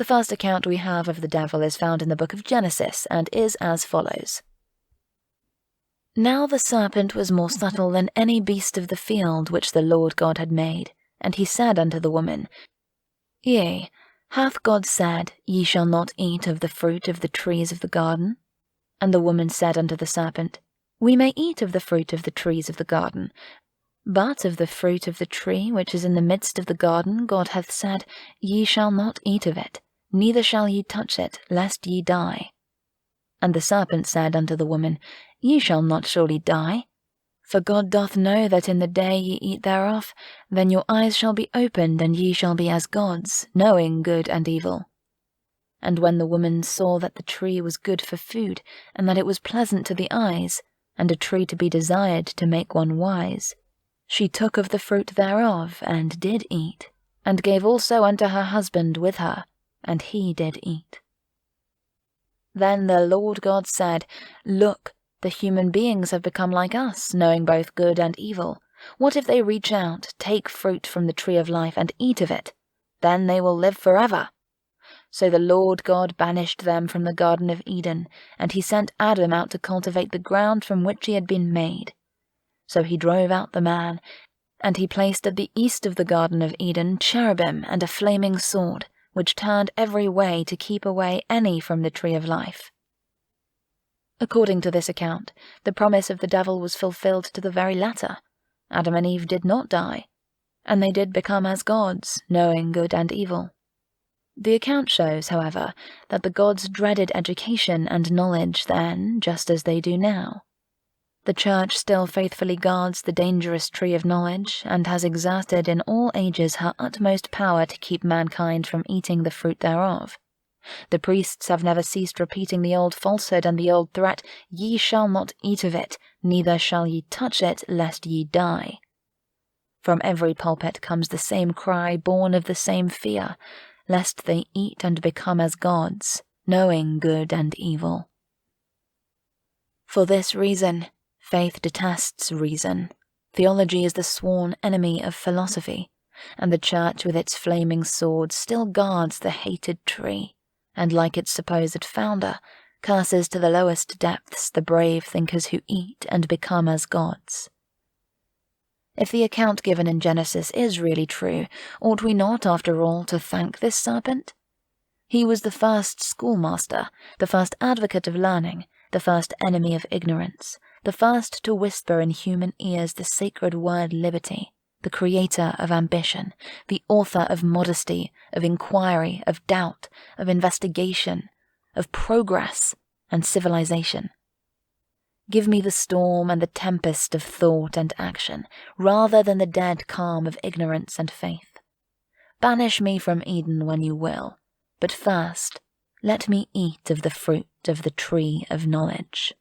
The first account we have of the devil is found in the book of Genesis and is as follows. Now the serpent was more subtle than any beast of the field which the Lord God had made, and he said unto the woman, Yea, hath God said, Ye shall not eat of the fruit of the trees of the garden? And the woman said unto the serpent, We may eat of the fruit of the trees of the garden, but of the fruit of the tree which is in the midst of the garden God hath said, Ye shall not eat of it, neither shall ye touch it, lest ye die. And the serpent said unto the woman, Ye shall not surely die. For God doth know that in the day ye eat thereof, then your eyes shall be opened, and ye shall be as gods, knowing good and evil. And when the woman saw that the tree was good for food, and that it was pleasant to the eyes, and a tree to be desired to make one wise, she took of the fruit thereof, and did eat, and gave also unto her husband with her, and he did eat. Then the Lord God said, Look, the human beings have become like us, knowing both good and evil. What if they reach out, take fruit from the tree of life, and eat of it? Then they will live forever. So the Lord God banished them from the Garden of Eden, and he sent Adam out to cultivate the ground from which he had been made. So he drove out the man, and he placed at the east of the Garden of Eden cherubim and a flaming sword, which turned every way to keep away any from the tree of life. According to this account, the promise of the devil was fulfilled to the very letter. Adam and Eve did not die, and they did become as gods, knowing good and evil. The account shows, however, that the gods dreaded education and knowledge then, just as they do now. The Church still faithfully guards the dangerous tree of knowledge, and has exerted in all ages her utmost power to keep mankind from eating the fruit thereof. The priests have never ceased repeating the old falsehood and the old threat, Ye shall not eat of it, neither shall ye touch it, lest ye die. From every pulpit comes the same cry, born of the same fear, lest they eat and become as gods, knowing good and evil. For this reason, faith detests reason. Theology is the sworn enemy of philosophy, and the Church with its flaming sword still guards the hated tree, and like its supposed founder, curses to the lowest depths the brave thinkers who eat and become as gods. If the account given in Genesis is really true, ought we not, after all, to thank this serpent? He was the first schoolmaster, the first advocate of learning, the first enemy of ignorance, the first to whisper in human ears the sacred word liberty, the creator of ambition, the author of modesty, of inquiry, of doubt, of investigation, of progress and civilization. Give me the storm and the tempest of thought and action, rather than the dead calm of ignorance and faith. Banish me from Eden when you will, but first let me eat of the fruit of the tree of knowledge.